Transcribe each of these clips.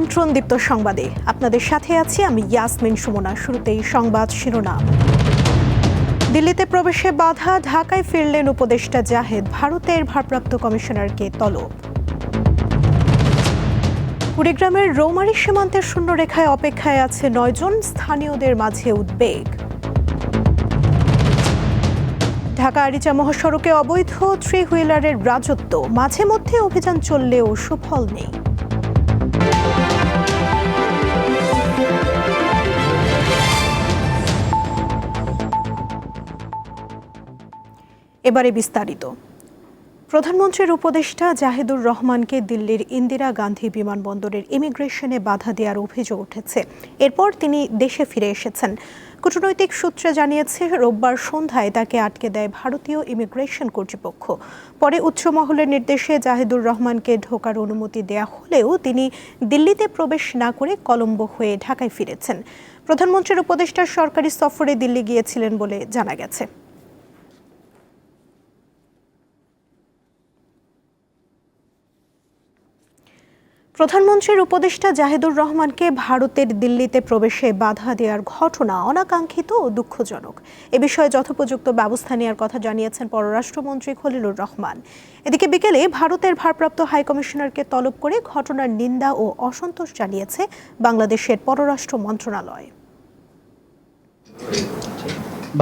আমন্ত্রণ দীপ্ত সংবাদে আপনাদের সাথে আছি আমি ইয়াসমিন সুমনা। শুরুতেই সংবাদ শিরোনাম। দিল্লিতে প্রবেশে বাধা, ঢাকায় ফিরলেন উপদেষ্টা জাহেদ, ভারতের ভারপ্রাপ্ত কমিশনারকে তলব। কুড়িগ্রামের রৌমারী সীমান্তের শূন্যরেখায় অপেক্ষায় আছে ৯ জন, স্থানীয়দের মাঝে উদ্বেগ। ঢাকা আরিচা মহাসড়কে অবৈধ থ্রি হুইলারের রাজত্ব, মাঝে মধ্যে অভিযান চললেও সুফল নেই। এবারে বিস্তারিত। প্রধানমন্ত্রীর উপদেষ্টা জাহিদুর রহমানকে দিল্লির ইন্দিরা গান্ধী বিমানবন্দরের ইমিগ্রেশনে বাধা দেওয়ার অভিযোগ উঠেছে। এরপর তিনি দেশে ফিরে এসেছেন। কূটনৈতিক সূত্রে জানিয়েছে, রোববার সন্ধ্যায় তাকে আটকে দেয় ভারতীয় ইমিগ্রেশন কর্তৃপক্ষ। পরে উচ্চ মহলের নির্দেশে জাহিদুর রহমানকে ঢোকার অনুমতি দেয়া হলেও তিনি দিল্লিতে প্রবেশ না করে কলম্বো হয়ে ঢাকায় ফিরেছেন। প্রধানমন্ত্রীর উপদেষ্টার সরকারি সফরে দিল্লি গিয়েছিলেন বলে জানা গেছে। প্রধানমন্ত্রীর উপদেষ্টা জাহিদুর রহমানকে ভারতের দিল্লিতে প্রবেশে বাধা দেওয়ার ঘটনা অনাকাঙ্ক্ষিত ও দুঃখজনক। এ বিষয়ে যথোপযুক্ত ব্যবস্থা নেওয়ার কথা জানিয়েছেন পররাষ্ট্রমন্ত্রী খলিলুর রহমান। এদিকে বিকেলে ভারতের ভারপ্রাপ্ত হাইকমিশনারকে তলব করে ঘটনার নিন্দা ও অসন্তোষ জানিয়েছে বাংলাদেশের পররাষ্ট্র মন্ত্রণালয়।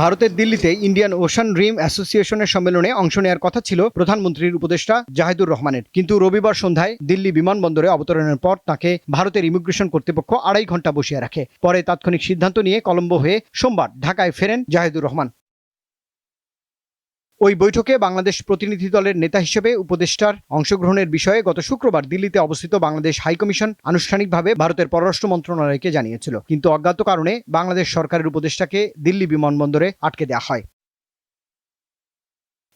ভারতের দিল্লিতে ইন্ডিয়ান ওশান রিম অ্যাসোসিয়েশনের সম্মেলনে অংশ নেওয়ার কথা ছিল প্রধানমন্ত্রীর উপদেষ্টা জাহিদুর রহমানের, কিন্তু রবিবার সন্ধ্যায় দিল্লি বিমানবন্দরে অবতরণের পর তাকে ভারতের ইমিগ্রেশন কর্তৃপক্ষ ২.৫ ঘন্টা বসিয়ে রাখে। পরে তাৎক্ষণিক সিদ্ধান্ত নিয়ে কলম্বো হয়ে সোমবার ঢাকায় ফেরেন জাহিদুর রহমান। ওই বৈঠকে বাংলাদেশ প্রতিনিধি দলের নেতা হিসেবে উপদেষ্টার অংশগ্রহণের বিষয়ে গত শুক্রবার দিল্লিতে অবস্থিত বাংলাদেশ হাইকমিশন আনুষ্ঠানিকভাবে ভারতের পররাষ্ট্র মন্ত্রণালয়কে জানিয়েছিল, কিন্তু অজ্ঞাত কারণে বাংলাদেশ সরকারের উপদেষ্টাকে দিল্লি বিমানবন্দরে আটকে দেওয়া হয়।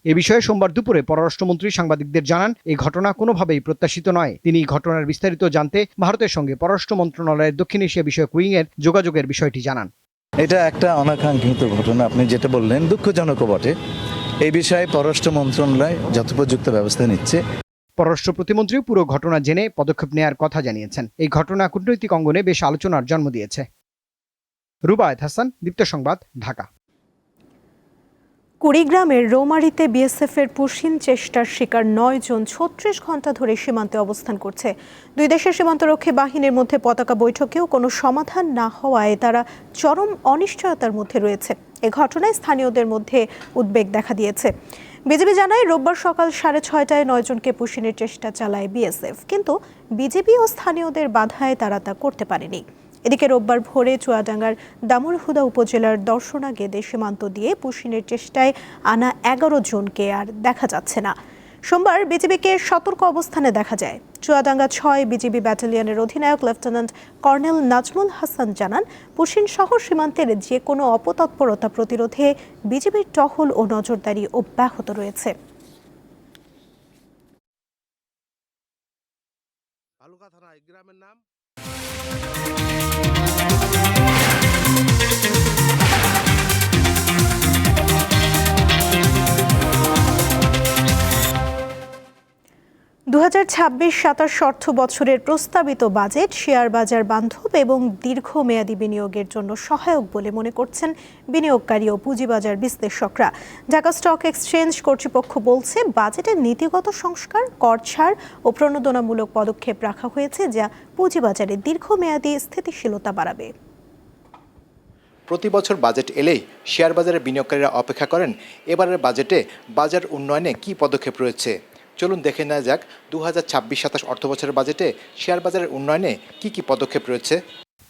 এ বিষয়ে সোমবার দুপুরে পররাষ্ট্রমন্ত্রী সাংবাদিকদের জানান, এই ঘটনা কোনোভাবেই প্রত্যাশিত নয়। তিনি ঘটনার বিস্তারিত জানতে ভারতের সঙ্গে পররাষ্ট্র মন্ত্রণালয়ের দক্ষিণ এশিয়া বিষয়ক উইংয়ের যোগাযোগের বিষয়টি জানান। এটা একটা অনাকাঙ্ক্ষিত ঘটনা, আপনি যেটা বললেন দুঃখজনকও বটে। এই বিষয়ে পররাষ্ট্র মন্ত্রণালয় যথোপযুক্ত ব্যবস্থা নিচ্ছে। পররাষ্ট্র প্রতিমন্ত্রী পুরো ঘটনা জেনে পদক্ষেপ নেওয়ার কথা জানিয়েছেন। এই ঘটনা কূটনৈতিক অঙ্গনে বেশ আলোচনার জন্ম দিয়েছে। রুবায়েত হাসান, দীপ্ত সংবাদ, ঢাকা। কুড়িগ্রামের রৌমারীতে বিএসএফের পুশিন চেষ্টার শিকার ৯ জন ৩৬ ঘন্টা ধরে সীমান্তে অবস্থান করছে। দুই দেশের সীমান্তরক্ষী বাহিনীর মধ্যে পতাকা বৈঠকেও কোনো সমাধান না হওয়ায় তারা চরম অনিশ্চয়তার মধ্যে রয়েছে। এ ঘটনায় স্থানীয়দের মধ্যে উদ্বেগ দেখা দিয়েছে। বিজিবি জানায়, রোববার সকাল 6:30টায় ৯ জনকে পুশিনের চেষ্টা চালায় বিএসএফ, কিন্তু বিজিবি ও স্থানীয়দের বাধায় তারা তা করতে পারেনি। এদিকে রোববার ভোরে চুয়াডাঙ্গার দামুড়হুদা উপজেলার দর্শনা গেদে সীমান্ত দিয়ে পুশিনের চেষ্টায় আনা ১১ জনকে আর দেখা যাচ্ছে না। সোমবার বিজিবিকে সতর্ক অবস্থানে দেখা যায়। চুয়াডাঙ্গা ৬ বিজিবি ব্যাটালিয়নের অধিনায়ক লেফটেন্যান্ট কর্নেল নাজমুল হাসান জানান, পুশিন সহ সীমান্তের যে কোনো অপতৎপরতা প্রতিরোধে বিজিবির টহল ও নজরদারি অব্যাহত রয়েছে। ২০২৬-২৭ অর্থ বছরের প্রস্তাবিত বাজেট শেয়ার বাজার বান্ধব এবং দীর্ঘমেয়াদী বিনিয়োগের জন্য সহায়ক বলে মনে করছেন বিনিয়োগকারী ও পুঁজিবাজার বিশ্লেষকরা। ঢাকা স্টক এক্সচেঞ্জ কর্তৃপক্ষ বলছে, বাজেটের নীতিগত সংস্কার, কর ছাড় ও প্রণোদনামূলক পদক্ষেপ রাখা হয়েছে, যা পুঁজিবাজারে দীর্ঘমেয়াদী স্থিতিশীলতা বাড়াবে। প্রতি বছর বাজেট এলেই শেয়ার বাজারে বিনিয়োগকারীরা অপেক্ষা করেন এবারের বাজেটে বাজার উন্নয়নে কী পদক্ষেপ রয়েছে। চলুন দেখে নেওয়া যাক ২০২৬-২৭ অর্থবছরের বাজেটে শেয়ার বাজারের উন্নয়নে কী পদক্ষেপ রয়েছে।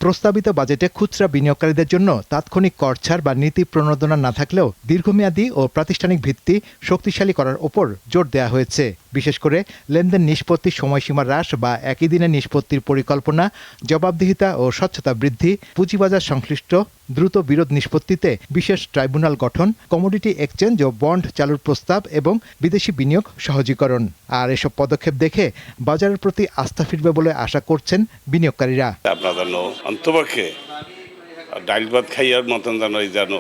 প্রস্তাবিত বাজেটে খুচরা বিনিয়োগকারীদের জন্য তাৎক্ষণিক কর ছাড় বা নীতি প্রণোদনা না থাকলেও দীর্ঘমেয়াদী ও প্রাতিষ্ঠানিক ভিত্তি শক্তিশালী করার ওপর জোর দেওয়া হয়েছে। বিশেষ করে লেনদেন নিষ্পত্তির সময়সীমা হ্রাস বা একই দিনে নিষ্পত্তির পরিকল্পনা, জবাবদিহিতা ও স্বচ্ছতা বৃদ্ধি, পুঁজিবাজার সংশ্লিষ্ট দ্রুত বিরোধ নিষ্পত্তিতে বিশেষ ট্রাইব্যুনাল গঠন, কমোডিটি এক্সচেঞ্জ ও বন্ড চালুর প্রস্তাব এবং বিদেশি বিনিয়োগ সহজীকরণ। আর এসব পদক্ষেপ দেখে বাজারের প্রতি আস্থা ফিরবে বলে আশা করছেন বিনিয়োগকারীরা। আপনাদের অন্তপক্ষে ডাইল ভাত খাইয়ার মতন যেন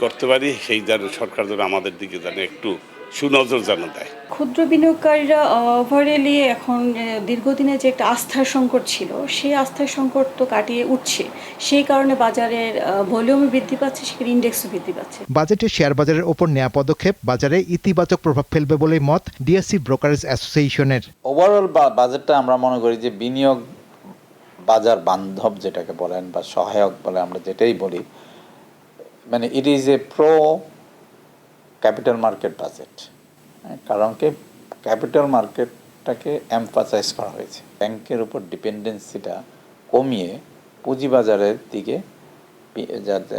করতে পারি, সেই যেন সরকার যেন আমাদের দিকে যেন একটু সুনজর যেন দেয়। ক্ষুদ্র বিনিয়োগকারীরা ওভারঅলি এখন দীর্ঘদিনে যে একটা আস্থার সংকট ছিল, সেই আস্থার সংকট তো কাটিয়ে উঠছে। সেই কারণে বাজারের ভলিউম বৃদ্ধি পাচ্ছে, সেখানে ইন্ডেক্সও বৃদ্ধি পাচ্ছে। বাজেটে শেয়ার বাজারের ওপর নেওয়া পদক্ষেপ বাজারে ইতিবাচক প্রভাব ফেলবে বলে মত ডিএসসি ব্রোকারেজ অ্যাসোসিয়েশনের। ওভারঅল বাজেটটা আমরা মনে করি যে বিনিয়োগ বাজার বান্ধব যেটাকে বলেন বা সহায়ক বলে আমরা যেটাই বলি, মানে it is a pro capital market budget. কারণ কি ক্যাপিটাল মার্কেটটাকে এমফাসাইজ করা হয়েছে, ব্যাংকের উপর ডিপেন্ডেন্সিটা কমিয়ে পুঁজিবাজারের দিকে যাতে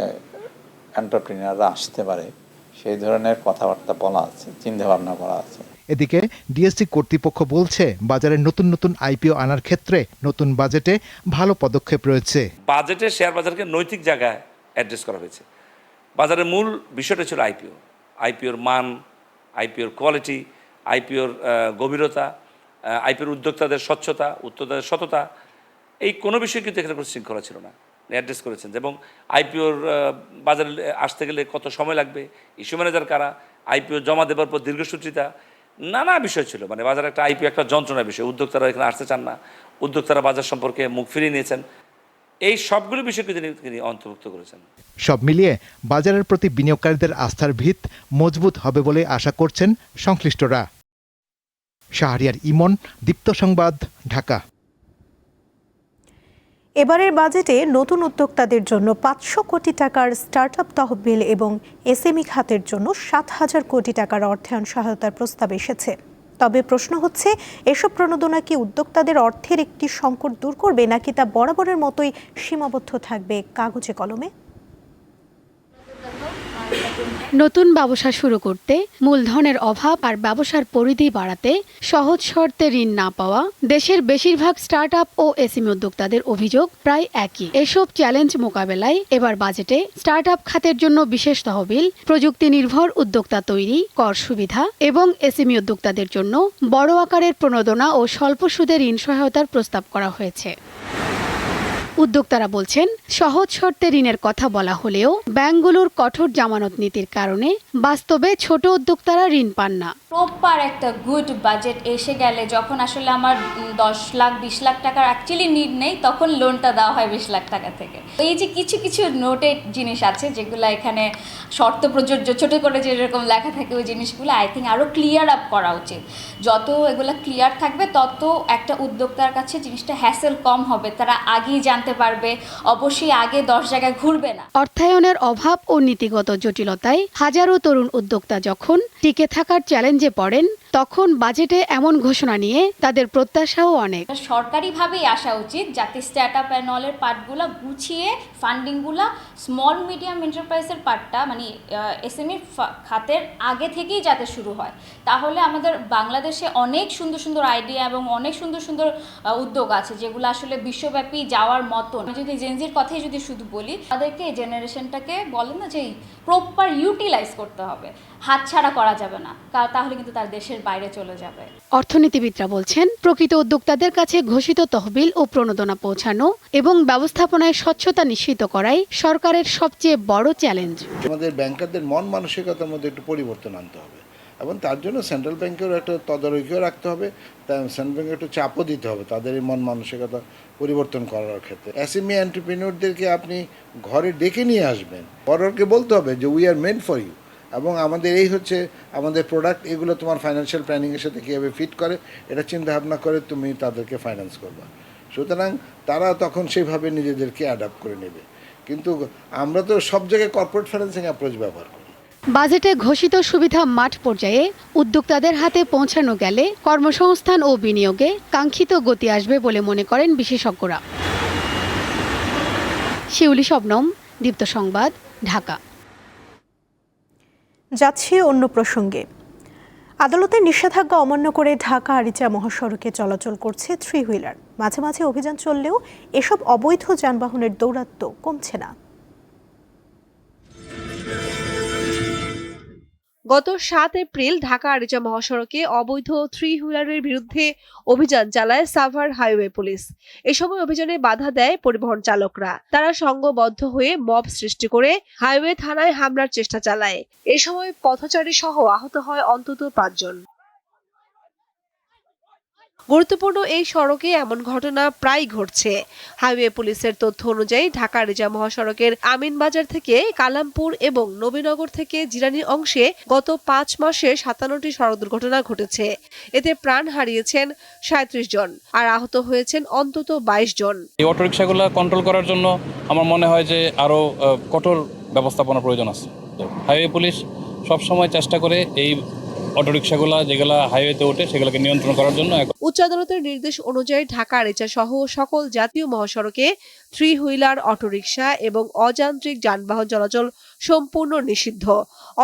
এন্টারপ্রেনাররা আসতে পারে সেই ধরনের কথাবার্তা বলা আছে, চিন্তাভাবনা করা আছে। এদিকে ডিএসসি কর্তৃপক্ষ বলছে বাজারে নতুন নতুন আইপিও আনার ক্ষেত্রে নতুন বাজেটে ভালো পদক্ষেপ রয়েছে। বাজেটে শেয়ার বাজারকে নৈতিক জায়গায় অ্যাড্রেস করা হয়েছে। বাজারের মূল বিষয়টা ছিল আইপিওর মান, আইপিওর কোয়ালিটি, আইপিওর গভীরতা, আইপিওর উদ্যোক্তাদের স্বচ্ছতা, উদ্যোক্তাদের সততা, এই কোনো বিষয় কিন্তু এখানে কোনো শৃঙ্খলা ছিল না, অ্যাড্রেস করেছেন। এবং আইপিওর বাজারে আসতে গেলে কত সময় লাগবে, ইস্যু ম্যানেজার কারা, আইপিও জমা দেওয়ার পর দীর্ঘসূত্রিতা, নানা বিষয় ছিল। মানে বাজারে একটা আইপিও একটা যন্ত্রণার বিষয়, উদ্যোক্তারা এখানে আসতে চান না, উদ্যোক্তারা বাজার সম্পর্কে মুখ ফিরিয়ে নিয়েছেন, এই সবগুলো বিষয়কে তিনি অন্তর্ভুক্ত করেছেন। সব মিলিয়ে বাজারের প্রতি বিনিয়োগকারীদের আস্থার ভিত মজবুত হবে বলে আশা করছেন সংশ্লিষ্টরা। শাহরিয়ার ইমন, দীপ্ত সংবাদ, ঢাকা। এবারের বাজেটে নতুন উদ্যোক্তাদের জন্য 500 কোটি টাকার স্টার্টআপ তহবিল এবং এসএমই খাতের জন্য 7,000 কোটি টাকার অর্থায়ন সহায়তার প্রস্তাব এসেছে। তবে প্রশ্ন হচ্ছে, এসব প্রণোদনা কি উদ্যোক্তাদের অর্থের একটি সংকট দূর করবে, নাকি তা বরাবরের মতোই সীমাবদ্ধ থাকবে কাগজে কলমে? নতুন ব্যবসা শুরু করতে মূলধনের অভাব আর ব্যবসার পরিধি বাড়াতে সহজ শর্তে ঋণ না পাওয়া দেশের বেশিরভাগ স্টার্টআপ ও এসএমই উদ্যোক্তাদের অভিযোগ প্রায় একই। এসব চ্যালেঞ্জ মোকাবেলায় এবার বাজেটে স্টার্টআপ খাতের জন্য বিশেষ তহবিল, প্রযুক্তি নির্ভর উদ্যোক্তা তৈরি, কর সুবিধা এবং এসএমই উদ্যোক্তাদের জন্য বড় আকারের প্রণোদনা ও স্বল্প সুদে ঋণ সহায়তার প্রস্তাব করা হয়েছে। উদ্যোক্তারা বলছেন, সহজ শর্তে ঋণের কথা বলা হলেও ব্যাংকগুলোর কঠোর জামানত নীতির কারণে বাস্তবে ছোট উদ্যোক্তারা ঋণ পান না। প্রপার একটা গুড বাজেট এসে গেলে, যখন আসলে আমার 10 লাখ 20 লাখ টাকার অ্যাকচুয়ালি নিড নেই, তখন লোনটা দেওয়া হয় 20 লাখ টাকা থেকে। এই যে কিছু কিছু নোটেড জিনিস আছে যেগুলো এখানে শর্ত প্রযোজ্য, ছোট করে যেরকম লেখা থাকে, ওই জিনিসগুলো আই থিঙ্ক আরও ক্লিয়ার আপ করা উচিত। যত এগুলো ক্লিয়ার থাকবে তত একটা উদ্যোক্তার কাছে জিনিসটা হ্যাসেল কম হবে, তারা আগেই জানতে পারবে, অবশ্যই আগে 10 জায়গায় ঘুরবে না। অর্থায়নের অভাব ও নীতিগত জটিলতায় হাজারো তরুণ উদ্যোক্তা যখন টিকে থাকার চ্যালেঞ্জে পড়েন, তখন বাজেটে এমন ঘোষণা নিয়ে তাদের প্রত্যাশাও অনেক। সরকারিভাবেই আসা উচিত, যাতে স্টার্টআপ অ্যান্ড অলের পার্টগুলো গুছিয়ে ফান্ডিংগুলো স্মল মিডিয়াম এন্টারপ্রাইজের পার্টটা মানে এসএমই খাতের আগে থেকেই যাতে শুরু হয়। তাহলে আমাদের বাংলাদেশে অনেক সুন্দর সুন্দর আইডিয়া এবং অনেক সুন্দর সুন্দর উদ্যোগ আছে যেগুলো আসলে বিশ্বব্যাপী যাওয়ার মতন। আমি যদি জেনজির কথাই যদি শুধু বলি, তাদেরকে এই জেনারেশনটাকে বলেন না যে প্রপার ইউটিলাইজ করতে হবে, হাতছাড়া করা যাবে না, তাহলে কিন্তু তার দেশের বাইরে চলে যাবে। অর্থনীতিবিদরা বলছেন, প্রকৃত উদ্যোক্তাদের কাছে ঘোষিত তহবিল ও প্রণোদনা পৌঁছানো এবং ব্যবস্থাপনায় স্বচ্ছতা নিশ্চিত করাই সরকারের সবচেয়ে বড় চ্যালেঞ্জ। আমাদের ব্যাংকারদের মন মানসিকতার মধ্যে একটু পরিবর্তন আনতে হবে এবং তার জন্য সেন্ট্রাল ব্যাংকেরও একটা তদারকিও রাখতে হবে, তাই সেন্ট্রাল ব্যাংকে একটু চাপও দিতে হবে তাদের এই মন মানসিকতা পরিবর্তন করার ক্ষেত্রে। এসএমই এন্টারপ্রেনিয়রদেরকে আপনি ঘরে ডেকে নিয়ে আসবেন, পরকে বলতে হবে যে we are meant for you, এবং আমাদের এই হচ্ছে আমাদের প্রোডাক্ট, এগুলো তোমার ফাইন্যান্সিয়াল প্ল্যানিংয়ের সাথে কীভাবে ফিট করে এটা চিন্তা ভাবনা করে তুমি তাদেরকে ফাইন্যান্স করবা। সুতরাং তারা তখন সেইভাবে নিজেদেরকে অ্যাডাপ্ট করে নেবে। কিন্তু আমরা তো সব জায়গায় কর্পোরেট ফাইন্যান্সিং অ্যাপ্রোচ ব্যবহার করি। বাজেটে ঘোষিত সুবিধা মাঠ পর্যায়ে উদ্যোক্তাদের হাতে পৌঁছানো গেলে কর্মসংস্থান ও বিনিয়োগে কাঙ্ক্ষিত গতি আসবে বলে মনে করেন বিশেষজ্ঞরা। শিউলি শবনম, দীপ্ত সংবাদ, ঢাকা। যাচ্ছি অন্য প্রসঙ্গে। আদালতের নিষেধাজ্ঞা অমান্য করে ঢাকা আরিচা মহাসড়কে চলাচল করছে 3 হুইলার। মাঝে মাঝে অভিযান চললেও এসব অবৈধ যানবাহনের দৌরাত্ম্য কমছে না। গত 7 এপ্রিল ঢাকা আরিচা মহাসড়কে অবৈধ 3 হুইলারের বিরুদ্ধে অভিযান চালায় সাভার হাইওয়ে পুলিশ। এ সময় অভিযানে বাধা দেয় পরিবহন চালকরা। তারা সংঘবদ্ধ হয়ে মব সৃষ্টি করে হাইওয়ে থানায় হামলার চেষ্টা চালায়। এ সময় পথচারী সহ আহত হয় অন্তত 5 জন। গুরুত্বপূর্ণ এই সড়কে এমন ঘটনা প্রায় ঘটছে। হাইওয়ে পুলিশের তথ্য অনুযায়ী ঢাকা আরিচা মহাসড়কের আমিনবাজার থেকে কালামপুর এবং নবীনগর থেকে জিরানী অংশে গত 5 মাসে 57টি সড়ক দুর্ঘটনা ঘটেছে। এতে প্রাণ হারিয়েছেন 37 জন আর আহত হয়েছেন অন্তত 22 জন। এই অটোরিকশাগুলো কন্ট্রোল করার জন্য আমার মনে হয় যে আরো কঠোর ব্যবস্থাপনা প্রয়োজন আছে। হাইওয়ে পুলিশ সবসময় চেষ্টা করে এই অটোরিকশাগুলো যেগুলো হাইওয়েতে ওঠে সেগুলোকে নিয়ন্ত্রণ করার জন্য। উচ্চ আদালতের নির্দেশ অনুযায়ী ঢাকা আরিচা সহ সকল জাতীয় মহাসড়কে 3 হুইলার, অটোরিকশা এবং অযান্ত্রিক যানবাহন চলাচল সম্পূর্ণ নিষিদ্ধ।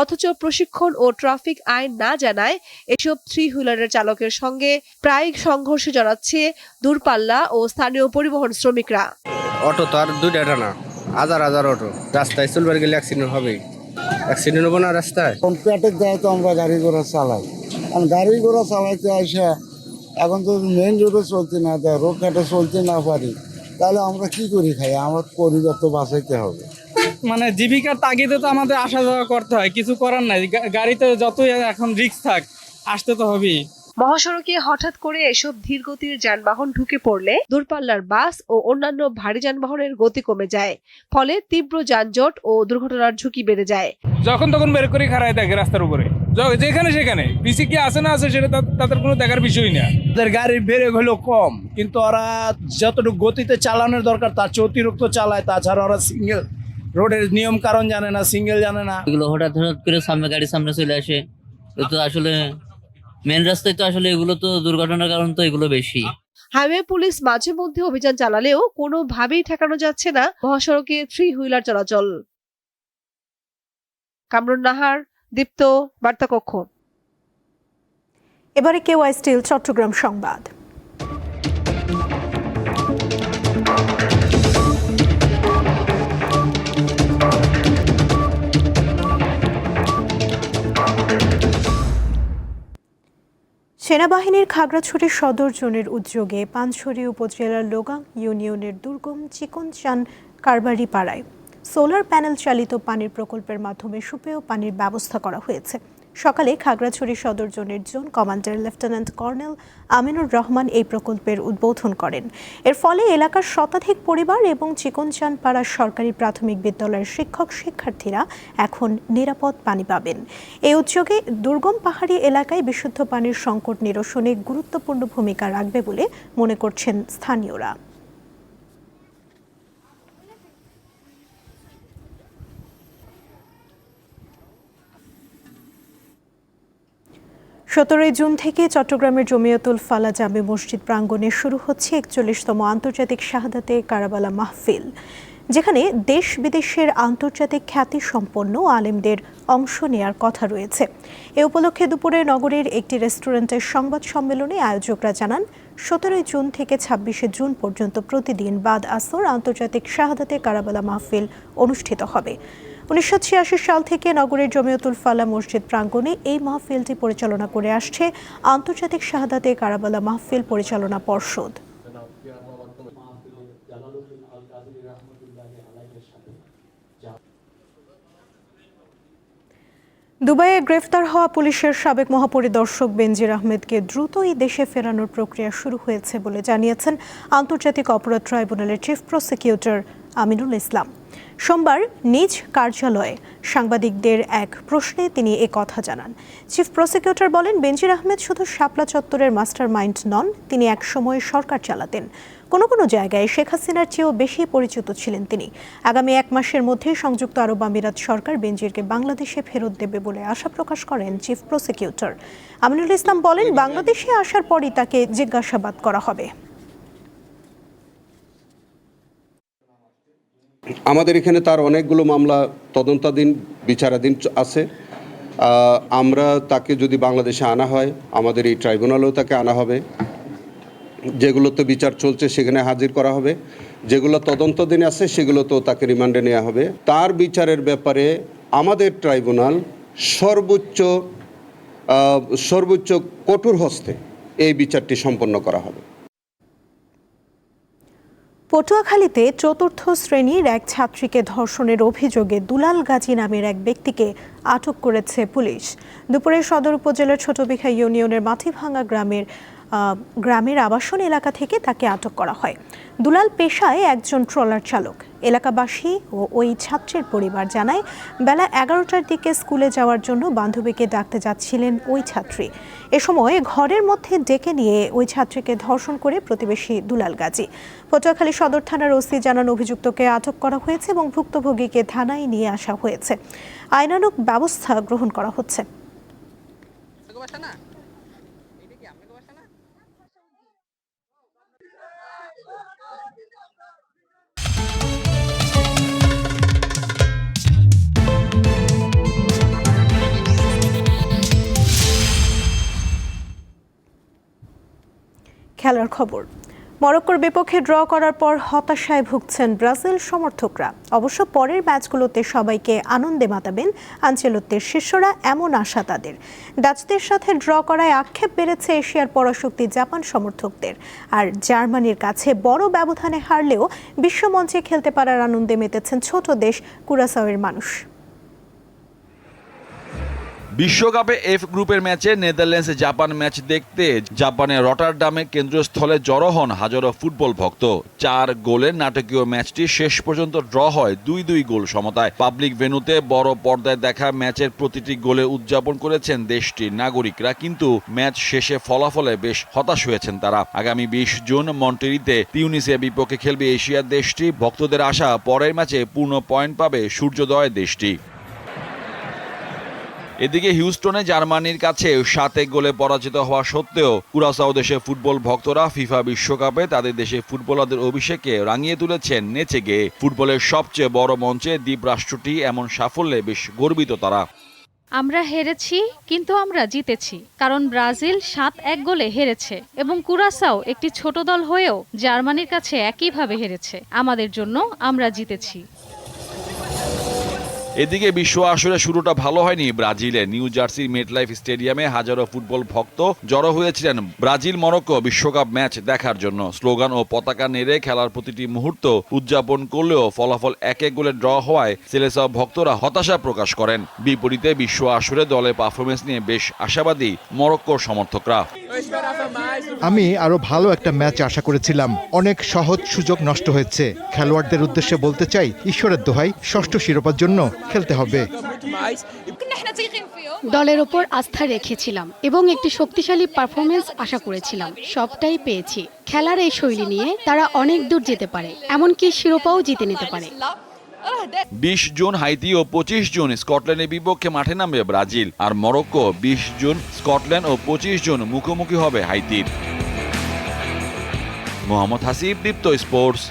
অথচ প্রশিক্ষণ ও ট্রাফিক আইন না জানায় এসব 3 হুইলারের চালকের সঙ্গে প্রায় সংঘর্ষে জড়াচ্ছে দূরপাল্লা ও স্থানীয় পরিবহন শ্রমিকরা। অটো তো আর দুইটা না, হাজার হাজার অটো রাস্তায় চলবার গেলে অ্যাক্সিডেন্ট হবেই। অ্যাক্সিডেন্ট হবো না রাস্তায়? পেটের দেয় তো আমরা গাড়ি ঘোড়া চালাই, কারণ গাড়ি ঘোড়া চালাইতে আসে এখন তো মেইন রোডে চলতে না দেয়, রোড ঘাটে চলতে না পারি, তাহলে আমরা কি করি খাই? আমার পরিবার তো বাঁচাইতে হবে। মানে জীবিকার তাগিদে তো আমাদের আসা যাওয়া করতে হয়, কিছু করার নাই। গাড়িতে যতই এখন রিস্ক থাক আসতে তো হবেই। মহাসড়কে হঠাৎ করে এসব ধীরগতির যানবাহন ঢুকে পড়লে দূরপাল্লার বাস ও অন্যান্য ভারী যানবাহনের গতি কমে যায়, ফলে তীব্র যানজট ও দুর্ঘটনার ঝুঁকি বেড়ে যায়। যখন তখন বের করে খাড়ায় থাকে রাস্তার উপরে, যেখানে সেখানে পিসি কি আছে না আছে সেটা তাদের কোনো দেখার বিষয় না। তাদের গাড়ির ব্রেক হলো কম, কিন্তু ওরা যতটুকু গতিতে চালানোর দরকার তার চেয়ে অতিরিক্ত চালায়। তাছাড়া ওরা সিঙ্গেল রোডের নিয়ম কারণ জানে না, সিঙ্গেল জানে না। এগুলো হঠাৎ করে গাড়ির সামনে চলে আসে, তো আসলে মেন রাস্তায় তো আসলে এগুলো তো দুর্ঘটনার কারণ তো এগুলো বেশি। হাইওয়ে পুলিশ মাঝে মধ্যে অভিযান চালালেও কোনোভাবেই ঠেকানো যাচ্ছে না মহাসড়কে 3 হুইলার চলাচল। কামরুন নাহার, দীপ্ত, বার্তাকক্ষ। এবারে কেওয়াই স্টিল চট্টগ্রাম সংবাদ। সেনাবাহিনীর খাগড়াছড়ি সদর জোনের উদ্যোগে পানছড়ি উপজেলার লোগাং ইউনিয়নের দুর্গম চিকনচান কারবারি পাড়ায় সোলার প্যানেল চালিত পানির প্রকল্পের মাধ্যমে সুপেয় পানির ব্যবস্থা করা হয়েছে। সকালে খাগড়াছড়ি সদর জোনের zone commander lieutenant colonel Aminur Rahman এই প্রকল্পের উদ্বোধন করেন। এর ফলে এলাকার শতাধিক পরিবার এবং চিকনচান পাড়ার সরকারি প্রাথমিক বিদ্যালয়ের শিক্ষার্থীরা এখন নিরাপদ পানি পাবেন। এই উদ্যোগে দুর্গম পাহাড়ি এলাকায় বিশুদ্ধ পানির সংকট নিরসনে গুরুত্বপূর্ণ ভূমিকা রাখবে বলে মনে করছেন স্থানীয়রা। 17 জুন থেকে চট্টগ্রামের জমিয়তুল ফালাহ জামে মসজিদ প্রাঙ্গণে শুরু হচ্ছে 41তম আন্তর্জাতিক শাহাদাতে কারবালা মাহফিল, যেখানে দেশ বিদেশের আন্তর্জাতিক খ্যাতিসম্পন্ন আলেমদের অংশ নেয়ার কথা রয়েছে। এ উপলক্ষে দুপুরে নগরীর একটি রেস্টুরেন্টের সংবাদ সম্মেলনে আয়োজকরা জানান, 17 জুন থেকে 26 জুন পর্যন্ত প্রতিদিন বাদ আসর আন্তর্জাতিক শাহাদাতে কারবালা মাহফিল অনুষ্ঠিত হবে। 1986 সাল থেকে নগরের জমিয়তুল ফালাহ মসজিদ প্রাঙ্গণে এই মাহফিলটি পরিচালনা করে আসছে আন্তর্জাতিক শাহাদাতে কারবালা মাহফিল পরিচালনা পর্ষদ। দুবাইয়ে গ্রেফতার হওয়া পুলিশের সাবেক মহাপরিদর্শক বেনজির আহমেদকে দ্রুতই দেশে ফেরানোর প্রক্রিয়া শুরু হয়েছে বলে জানিয়েছেন আন্তর্জাতিক অপরাধ ট্রাইব্যুনালের চিফ প্রসিকিউটর আমিনুল ইসলাম। সোমবার নিজ কার্যালয়ে সাংবাদিকদের এক প্রশ্নে তিনি কথা জানান। চিফ প্রসিকিউটর বলেন, বেনজির আহমেদ শুধু শাপলা চত্বরের মাস্টার মাইন্ড নন, তিনি একসময় সরকার চালাতেন। কোনো জায়গায় শেখ হাসিনার চেয়েও বেশি পরিচিত ছিলেন তিনি। আগামী 1 মাসের মধ্যে সংযুক্ত আরব আমিরাত সরকার বেনজিরকে বাংলাদেশে ফেরত দেবে বলে আশা প্রকাশ করেন চিফ প্রসিকিউটর। আমিনুল ইসলাম বলেন, বাংলাদেশে আসার পরই তাকে জিজ্ঞাসাবাদ করা হবে। আমাদের এখানে তার অনেকগুলো মামলা তদন্তাধীন, বিচারাধীন আছে। আমরা তাকে যদি বাংলাদেশে আনা হয়, আমাদের এই ট্রাইব্যুনালেও তাকে আনা হবে। যেগুলোতে বিচার চলছে সেখানে হাজির করা হবে, যেগুলো তদন্তাধীন আছে সেগুলোতেও তাকে রিমান্ডে নেওয়া হবে। তার বিচারের ব্যাপারে আমাদের ট্রাইব্যুনাল সর্বোচ্চ কঠোর হস্তে এই বিচারটি সম্পন্ন করা হবে। পটুয়াখালীতে 4র্থ শ্রেণীর এক ছাত্রীকে ধর্ষণের অভিযোগে দুলাল গাজী নামের এক ব্যক্তিকে আটক করেছে পুলিশ। দুপুরে সদর উপজেলার ছোটবিঘা ইউনিয়নের মাটিভাঙ্গা গ্রামের গ্রামের আবাসন এলাকা থেকে তাকে আটক করা হয়। দুলাল পেশায় একজন ট্রলার চালক। এলাকাবাসী ও ওই ছাত্রের পরিবার জানায়, বেলা 11টার দিকে স্কুলে যাওয়ার জন্য বান্ধবীকে ডাকতে যাচ্ছিলেন ওই ছাত্রী। এ সময় ঘরের মধ্যে ডেকে নিয়ে ওই ছাত্রীকে ধর্ষণ করে প্রতিবেশী দুলাল গাজী। পটুয়াখালী সদর থানার ওসি জানান, অভিযুক্তকে আটক করা হয়েছে এবং ভুক্তভোগীকে থানায় নিয়ে আসা হয়েছে। আইনানুগ ব্যবস্থা গ্রহণ করা হচ্ছে। খেলার খবর। মরক্কোর বিপক্ষে ড্র করার পর হতাশায় ভুগছেন ব্রাজিল সমর্থকরা। অবশ্য পরের ম্যাচগুলোতে সবাইকে আনন্দে মাতাবেন আনচেলত্তির শিষ্যরা, এমন আশা তাদের। ডাচদের সাথে ড্র করায় আক্ষেপ বেড়েছে এশিয়ার পরাশক্তি জাপান সমর্থকদের। আর জার্মানির কাছে বড় ব্যবধানে হারলেও বিশ্বমঞ্চে খেলতে পারার আনন্দে মেতেছেন ছোট দেশ কুরাসাওয়ের মানুষ। বিশ্বকাপে এফ গ্রুপের ম্যাচে নেদারল্যান্ডস জাপান ম্যাচ দেখতে জাপানের রটারডামে কেন্দ্রস্থলে জড়ো হন হাজারো ফুটবল ভক্ত। 4 গোলের নাটকীয় ম্যাচটি শেষ পর্যন্ত ড্র হয় 2-2 গোল সমতায়। পাবলিক ভেন্যুতে বড় পর্দায় দেখা ম্যাচের প্রতিটি গোলে উদযাপন করেছেন দেশটির নাগরিকরা, কিন্তু ম্যাচ শেষে ফলাফলে বেশ হতাশ হয়েছেন তারা। আগামী 20 জুন মন্টেরিতে তিউনিসিয়ার বিপক্ষে খেলবে এশিয়ার দেশটি। ভক্তদের আশা, পরের ম্যাচে পূর্ণ পয়েন্ট পাবে সূর্যোদয় দেশটি। এদিকে হিউস্টনে জার্মানির কাছে 7 গোলে পরাজিত হওয়া সত্ত্বেও কুরাসাও দেশে ফুটবল ভক্তরা ফিফা বিশ্বকাপে তাদের দেশে ফুটবলারদের অভিষেকে রাঙিয়ে তুলেছেন নেচে গেয়ে। ফুটবলের সবচেয়ে বড় মঞ্চে দ্বীপরাষ্ট্রটি এমন সাফল্যে বেশ গর্বিত তারা। আমরা হেরেছি, কিন্তু আমরা জিতেছি, কারণ ব্রাজিল 7-1 গোলে হেরেছে এবং কুরাসাও একটি ছোট দল হয়েও জার্মানির কাছে একইভাবে হেরেছে। আমাদের জন্য আমরা জিতেছি। এদিকে বিশ্ব আসরে শুরুটা ভালো হয়নি ব্রাজিলে। নিউ জার্সির মেটলাইফ স্টেডিয়ামে হাজারো ফুটবল ভক্ত জড়ো হয়েছিলেন ব্রাজিল মরক্কো বিশ্বকাপ ম্যাচ দেখার জন্য। স্লোগান ও পতাকা নেড়ে খেলার প্রতিটি মুহূর্ত উদযাপন করলেও ফলাফল 1-1 গোলে ড্র হওয়ায় সেলেসাও ভক্তরা হতাশা প্রকাশ করেন। বিপরীতে বিশ্ব আসরে দলের পারফরমেন্স নিয়ে বেশ আশাবাদী মরক্কোর সমর্থকরা। আমি আরো ভালো একটা ম্যাচ আশা করেছিলাম। অনেক সহজ সুযোগ নষ্ট হয়েছে। খেলোয়াড়দের উদ্দেশ্যে বলতে চাই, ঈশ্বরের দোহাই, 6ষ্ঠ শিরোপার জন্য খেলতে হবে। দলের ওপর আস্থা রেখেছিলাম এবং একটি শক্তিশালী পারফরমেন্স আশা করেছিলাম। সবটাই পেয়েছি। খেলার এই শৈলী নিয়ে তারা অনেক দূর যেতে পারে, এমনকি শিরোপাও জিতে নিতে পারে। 20 জুন হাইতি ও 25 জুন স্কটল্যান্ডের বিপক্ষে মাঠে নামবে ব্রাজিল। আর মরক্কো 20 জুন স্কটল্যান্ড ও 25 জুন মুখোমুখি হবে হাইতির। মোহাম্মদ হাসিব, দীপ্ত স্পোর্টস।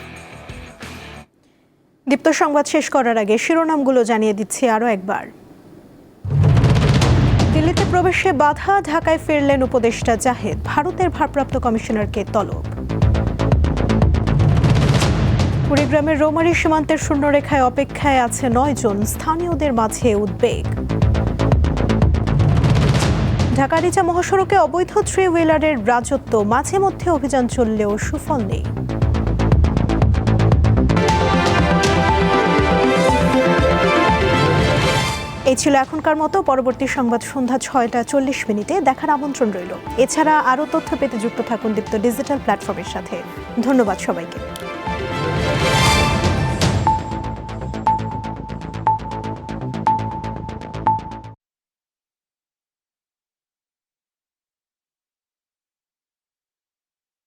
দীপ্ত সংবাদ শেষ করার আগে শিরোনামগুলো জানিয়ে দিচ্ছি আরও একবার। দিল্লিতে প্রবেশে বাধা, ঢাকায় ফিরলেন উপদেষ্টা জাহেদ। ভারতের ভারপ্রাপ্ত কমিশনারকে তলব। কুড়িগ্রামের রৌমারী সীমান্তের শূন্যরেখায় অপেক্ষায় আছে 9 জন। স্থানীয়দের মাঝে উদ্বেগ। ঢাকা রিচা মহাসড়কে অবৈধ 3 হুইলারের রাজত্ব, মাঝে মধ্যে অভিযান চললেও সুফল নেই। এই ছিল এখনকার মতো। পরবর্তী সংবাদ সন্ধ্যা 6টা 40 দেখার আমন্ত্রণ রইল। এছাড়া আরও তথ্য পেতে যুক্ত থাকুন দীপ্ত ডিজিটাল প্ল্যাটফর্মের সাথে। ধন্যবাদ সবাইকে।